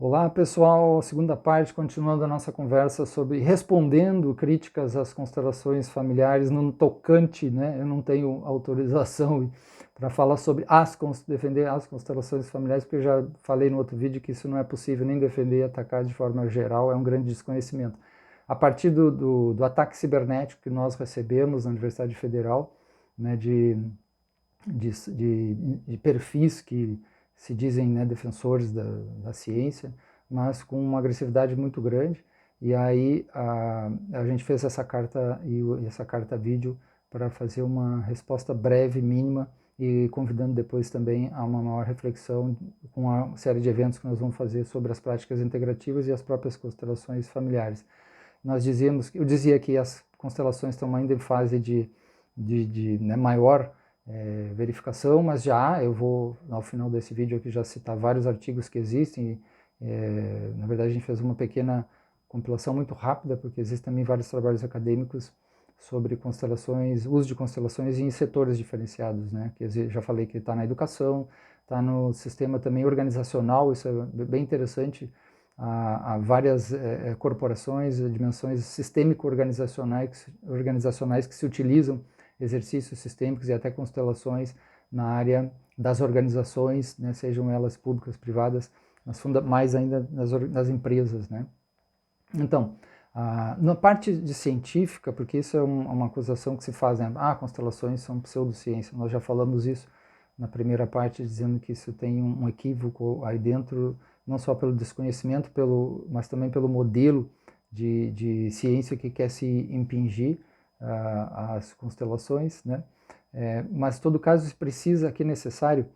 Olá pessoal, segunda parte, continuando a nossa conversa sobre respondendo críticas às constelações familiares no tocante, né? Eu não tenho autorização para falar sobre defender as constelações familiares, porque eu já falei no outro vídeo que isso não é possível nem defender e atacar de forma geral, é um grande desconhecimento. A partir do ataque cibernético que nós recebemos na Universidade Federal, né, de perfis que se dizem, né, defensores da ciência, mas com uma agressividade muito grande. E aí a gente fez essa carta e essa carta vídeo para fazer uma resposta breve, mínima, e convidando depois também a uma maior reflexão com a série de eventos que nós vamos fazer sobre as práticas integrativas e as próprias constelações familiares. Eu dizia que as constelações estão ainda em fase né, maior verificação, mas eu vou, ao final desse vídeo aqui, já citar vários artigos que existem. Na verdade, a gente fez uma pequena compilação muito rápida, porque existem também vários trabalhos acadêmicos sobre constelações, uso de constelações em setores diferenciados, né? Que já falei que está na educação, está no sistema também organizacional, isso é bem interessante. Há várias corporações, dimensões sistêmico-organizacionais que se utilizam exercícios sistêmicos e até constelações na área das organizações, né, sejam elas públicas, privadas, mas mais ainda nas empresas, né? Então, na parte de científica, porque isso é uma acusação que se faz, né? Constelações são pseudociência. Nós já falamos isso na primeira parte, dizendo que isso tem um equívoco aí dentro, não só pelo desconhecimento, mas também pelo modelo de ciência que quer se impingir às constelações, né? Mas, em todo caso, precisa, aqui é necessário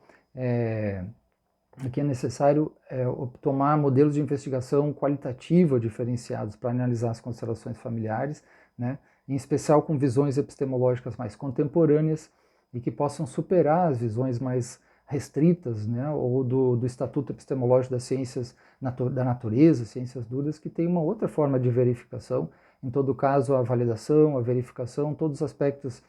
tomar modelos de investigação qualitativa diferenciados para analisar as constelações familiares, né, em especial com visões epistemológicas mais contemporâneas e que possam superar as visões mais restritas, né, ou do Estatuto Epistemológico das Ciências da Natureza, ciências duras, que tem uma outra forma de verificação. Em todo caso, a validação, a verificação, todos os aspectos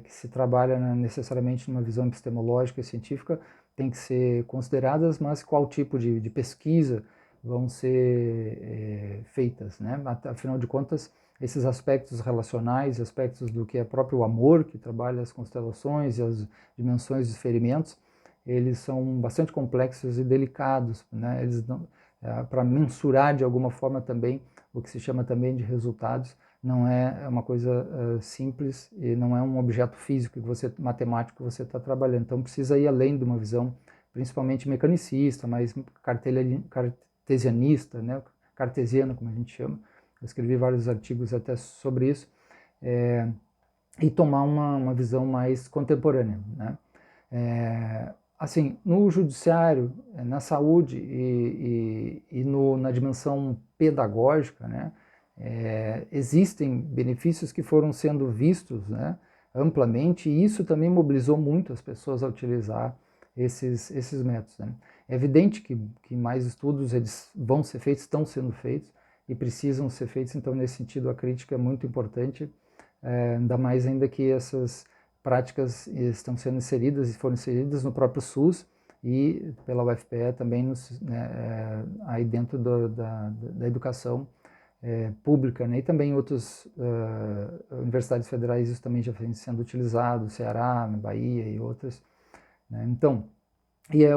que se trabalha necessariamente numa visão epistemológica e científica tem que ser consideradas, mas qual tipo de pesquisa vão ser feitas, né? Afinal de contas, esses aspectos relacionais, aspectos do que é próprio amor, que trabalha as constelações e as dimensões dos ferimentos, eles são bastante complexos e delicados, né? Eles para mensurar de alguma forma também o que se chama também de resultados, não é uma coisa simples e não é um objeto físico matemático que você está trabalhando. Então precisa ir além de uma visão principalmente mecanicista, mais cartesianista, né? Cartesiana, como a gente chama. Eu escrevi vários artigos até sobre isso, e tomar uma visão mais contemporânea, né? Assim, no judiciário, na saúde e na dimensão pedagógica, né? Existem benefícios que foram sendo vistos, né, amplamente, e isso também mobilizou muito as pessoas a utilizar esses métodos, né? É evidente que mais estudos eles vão ser feitos, estão sendo feitos e precisam ser feitos, então nesse sentido a crítica é muito importante, ainda mais ainda que essas práticas estão sendo inseridas e foram inseridas no próprio SUS e pela UFPE também aí dentro da educação pública, né? E também em outras universidades federais isso também já vem sendo utilizado, Ceará, Bahia e outras, né? Então,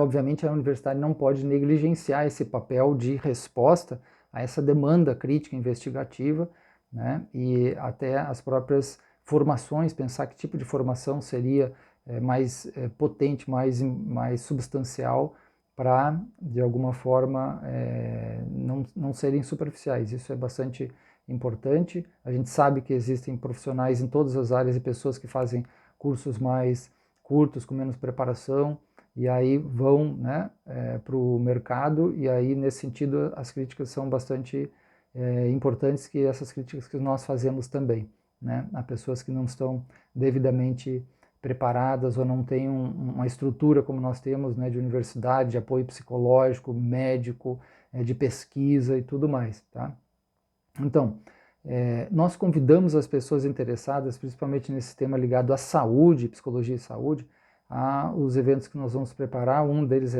obviamente a universidade não pode negligenciar esse papel de resposta a essa demanda crítica investigativa, né? E até as próprias formações, pensar que tipo de formação seria mais potente, mais substancial, para, de alguma forma, não serem superficiais. Isso é bastante importante. A gente sabe que existem profissionais em todas as áreas e pessoas que fazem cursos mais curtos, com menos preparação, e aí vão, né, para o mercado, e aí, nesse sentido, as críticas são bastante importantes, que essas críticas que nós fazemos também, né, a pessoas que não estão devidamente preparadas ou não têm uma estrutura como nós temos, né, de universidade, de apoio psicológico, médico, de pesquisa e tudo mais, tá? Então, nós convidamos as pessoas interessadas, principalmente nesse tema ligado à saúde, psicologia e saúde, há os eventos que nós vamos preparar. Um deles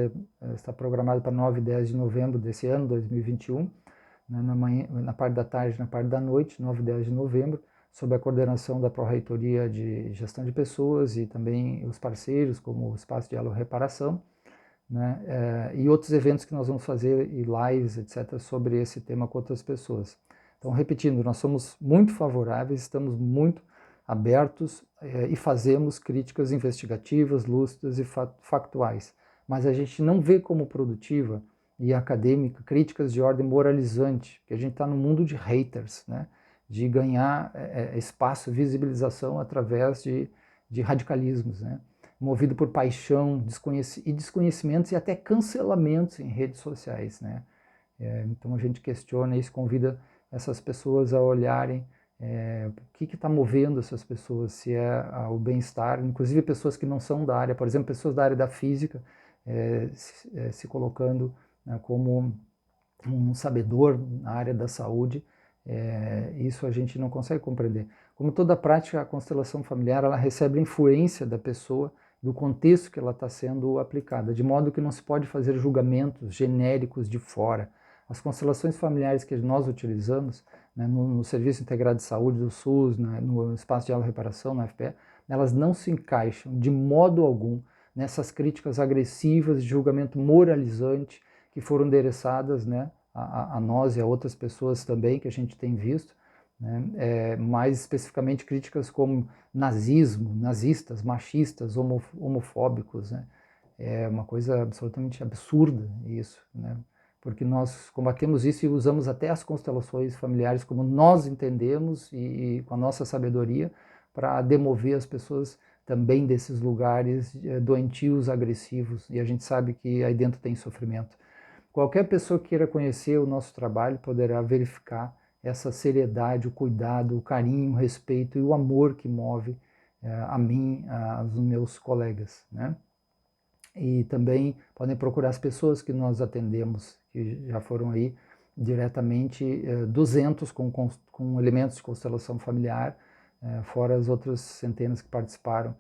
está programado para 9 e 10 de novembro desse ano, 2021, né, na parte da tarde, na parte da noite, 9 e 10 de novembro, sob a coordenação da Pró-Reitoria de Gestão de Pessoas e também os parceiros, como o Espaço Diálogo Reparação, né, e outros eventos que nós vamos fazer, e lives, etc., sobre esse tema com outras pessoas. Então, repetindo, nós somos muito favoráveis, estamos muito abertos e fazemos críticas investigativas, lúcidas e factuais, mas a gente não vê como produtiva e acadêmica críticas de ordem moralizante, porque a gente está no mundo de haters, né, de ganhar espaço, visibilização através de radicalismos, né, movido por paixão e desconhecimentos e até cancelamentos em redes sociais, né. Então a gente questiona isso, convida essas pessoas a olharem o que está movendo essas pessoas, se é o bem-estar, inclusive pessoas que não são da área, por exemplo, pessoas da área da física, se colocando, né, como um sabedor na área da saúde. Isso a gente não consegue compreender. Como toda prática, a constelação familiar, ela recebe a influência da pessoa, do contexto que ela está sendo aplicada, de modo que não se pode fazer julgamentos genéricos de fora. As constelações familiares que nós utilizamos, né, no Serviço Integrado de Saúde do SUS, né, no Espaço de Diálogo e Reparação, na FPE, elas não se encaixam de modo algum nessas críticas agressivas de julgamento moralizante que foram endereçadas, né, a nós e a outras pessoas também, que a gente tem visto, né, mais especificamente críticas como nazismo, nazistas, machistas, homofóbicos, né. É uma coisa absolutamente absurda isso, né, porque nós combatemos isso e usamos até as constelações familiares como nós entendemos e com a nossa sabedoria para demover as pessoas também desses lugares doentios, agressivos, e a gente sabe que aí dentro tem sofrimento. Qualquer pessoa que queira conhecer o nosso trabalho poderá verificar essa seriedade, o cuidado, o carinho, o respeito e o amor que move a mim, aos meus colegas, né? E também podem procurar as pessoas que nós atendemos, que já foram aí diretamente 200 com elementos de constelação familiar, fora as outras centenas que participaram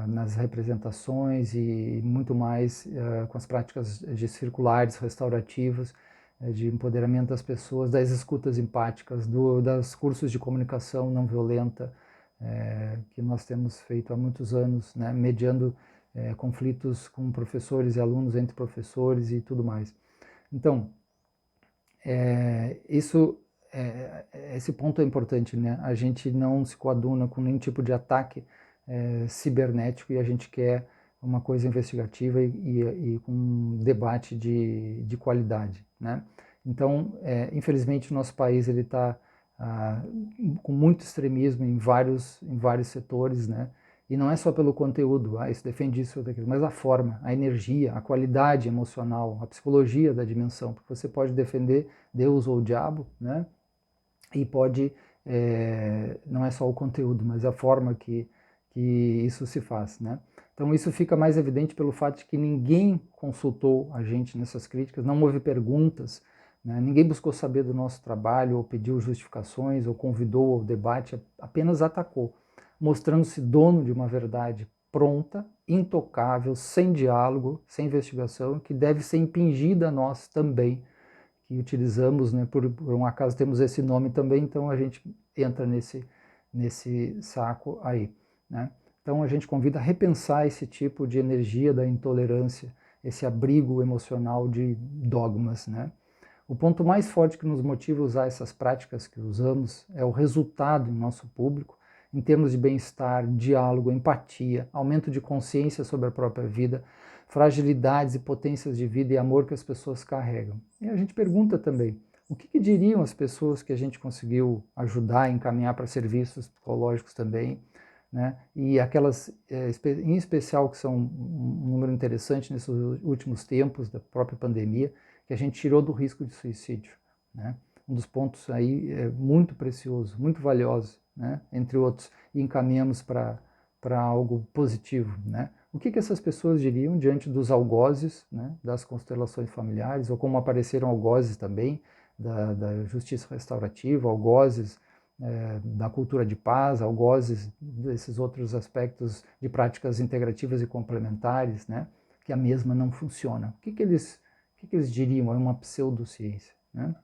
nas representações e muito mais com as práticas de circulares, restaurativas, de empoderamento das pessoas, das escutas empáticas, dos cursos de comunicação não violenta, que nós temos feito há muitos anos, né, mediando conflitos com professores e alunos, entre professores e tudo mais. Então, esse ponto é importante, né? A gente não se coaduna com nenhum tipo de ataque cibernético e a gente quer uma coisa investigativa e com um debate de qualidade, né? Então, infelizmente, o nosso país ele está com muito extremismo em vários setores, né? E não é só pelo conteúdo, isso defende isso ou daquilo, mas a forma, a energia, a qualidade emocional, a psicologia da dimensão, porque você pode defender Deus ou o diabo, né? E pode, não é só o conteúdo, mas a forma que isso se faz, né? Então isso fica mais evidente pelo fato de que ninguém consultou a gente nessas críticas, não houve perguntas, né? Ninguém buscou saber do nosso trabalho, ou pediu justificações, ou convidou ao debate, apenas atacou, mostrando-se dono de uma verdade pronta, intocável, sem diálogo, sem investigação, que deve ser impingida a nós também, que utilizamos, né, por um acaso temos esse nome também, então a gente entra nesse saco aí, né? Então a gente convida a repensar esse tipo de energia da intolerância, esse abrigo emocional de dogmas, né? O ponto mais forte que nos motiva a usar essas práticas que usamos é o resultado em nosso público, em termos de bem-estar, diálogo, empatia, aumento de consciência sobre a própria vida, fragilidades e potências de vida e amor que as pessoas carregam. E a gente pergunta também, o que diriam as pessoas que a gente conseguiu ajudar, encaminhar para serviços psicológicos também, né? E aquelas, em especial, que são um número interessante nesses últimos tempos da própria pandemia, que a gente tirou do risco de suicídio, né? Um dos pontos aí muito precioso, muito valioso, né? Entre outros, e encaminhamos para algo positivo, né? O que essas pessoas diriam diante dos algozes, né, das constelações familiares, ou como apareceram algozes também da justiça restaurativa, algozes da cultura de paz, algozes, desses outros aspectos de práticas integrativas e complementares, né, que a mesma não funciona. O que eles diriam? É uma pseudociência, né?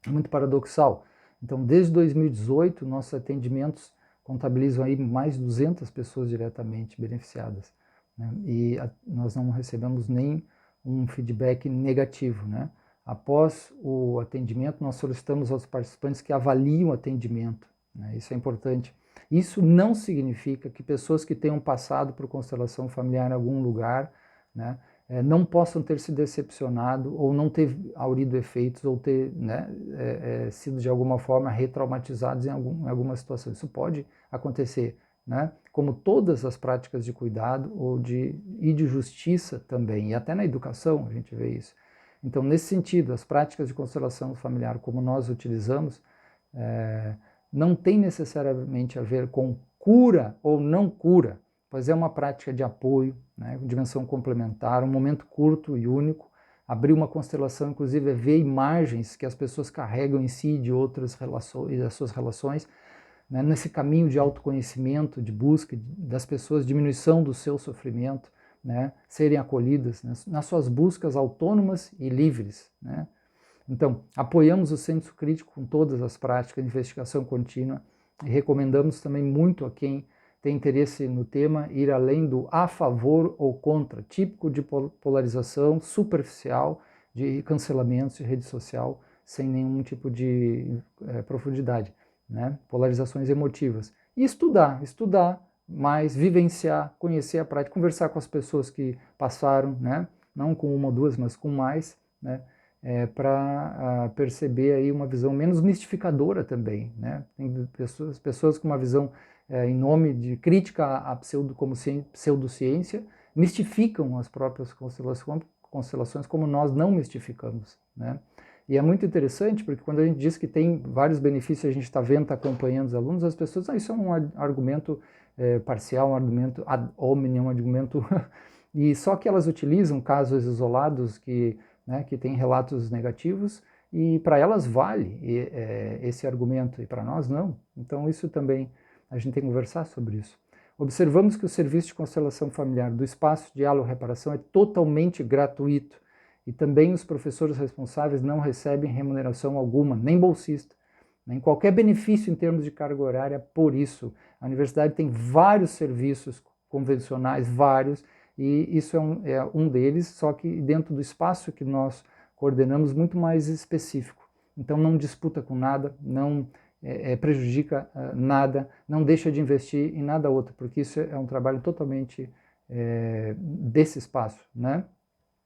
É muito paradoxal. Então, desde 2018, nossos atendimentos contabilizam aí mais de 200 pessoas diretamente beneficiadas, né? E nós não recebemos nem um feedback negativo, né? Após o atendimento, nós solicitamos aos participantes que avaliem o atendimento, né? Isso é importante. Isso não significa que pessoas que tenham passado por constelação familiar em algum lugar, né, não possam ter se decepcionado ou não ter haurido efeitos ou ter, né, sido de alguma forma retraumatizados em alguma situação. Isso pode acontecer, né? Como todas as práticas de cuidado e de justiça também, e até na educação a gente vê isso. Então, nesse sentido, as práticas de constelação familiar como nós utilizamos não tem necessariamente a ver com cura ou não cura, pois é uma prática de apoio, né, dimensão complementar, um momento curto e único. Abrir uma constelação, inclusive, é ver imagens que as pessoas carregam em si de outras relações e das suas relações, né, nesse caminho de autoconhecimento, de busca das pessoas, diminuição do seu sofrimento, né, serem acolhidas, né, nas suas buscas autônomas e livres, né. Então, apoiamos o senso crítico com todas as práticas de investigação contínua e recomendamos também muito a quem tem interesse no tema ir além do a favor ou contra, típico de polarização superficial, de cancelamentos de rede social, sem nenhum tipo de profundidade, né? Polarizações emotivas. E estudar mais, vivenciar, conhecer a prática, conversar com as pessoas que passaram, né? Não com uma ou duas, mas com mais, né? Para perceber aí uma visão menos mistificadora também, né? Tem pessoas com uma visão em nome de crítica à pseudociência, mistificam as próprias constelações como nós não mistificamos, né? E é muito interessante porque quando a gente diz que tem vários benefícios, a gente está vendo, está acompanhando os alunos, as pessoas, isso é um argumento parcial, um argumento ad hominem, um argumento... e só que elas utilizam casos isolados que tem relatos negativos, e para elas vale esse argumento, e para nós não. Então isso também, a gente tem que conversar sobre isso. Observamos que o serviço de constelação familiar do Espaço Diálogo e Reparação é totalmente gratuito, e também os professores responsáveis não recebem remuneração alguma, nem bolsista, nem qualquer benefício em termos de carga horária por isso. A universidade tem vários serviços convencionais, vários, e isso é um deles, só que dentro do espaço que nós coordenamos, muito mais específico. Então não disputa com nada, não prejudica nada, não deixa de investir em nada outro, porque isso é um trabalho totalmente desse espaço, né?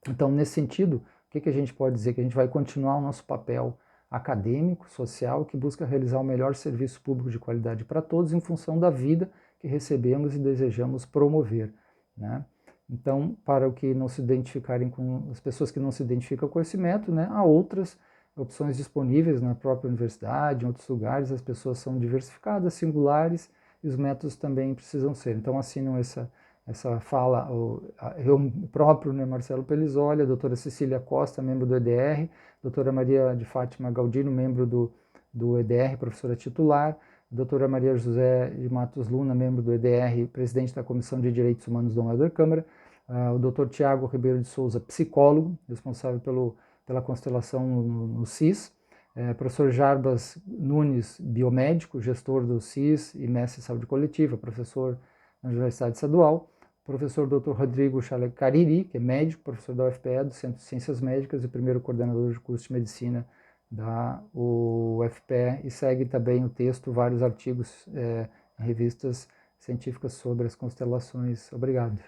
Então, nesse sentido, o que a gente pode dizer? Que a gente vai continuar o nosso papel acadêmico, social, que busca realizar o melhor serviço público de qualidade para todos em função da vida que recebemos e desejamos promover, né? Então, para o que não se identificarem com as pessoas que não se identificam com esse método, né, há outras opções disponíveis na própria universidade, em outros lugares, as pessoas são diversificadas, singulares, e os métodos também precisam ser. Então, assinam essa fala, eu próprio, né, Marcelo Pelizoli, a doutora Cecília Costa, membro do EDR, doutora Maria de Fátima Galdino, membro do EDR, professora titular, doutora Maria José de Matos Luna, membro do EDR, presidente da Comissão de Direitos Humanos da Helder Câmara, o doutor Tiago Ribeiro de Souza, psicólogo, responsável pela constelação no CIS, professor Jarbas Nunes, biomédico, gestor do CIS e mestre em saúde coletiva, professor na Universidade Estadual, professor Dr. Rodrigo Chale Cariri, que é médico, professor da UFPE, do Centro de Ciências Médicas e primeiro coordenador de curso de medicina da UFPE, e segue também o texto, vários artigos em revistas científicas sobre as constelações. Obrigado.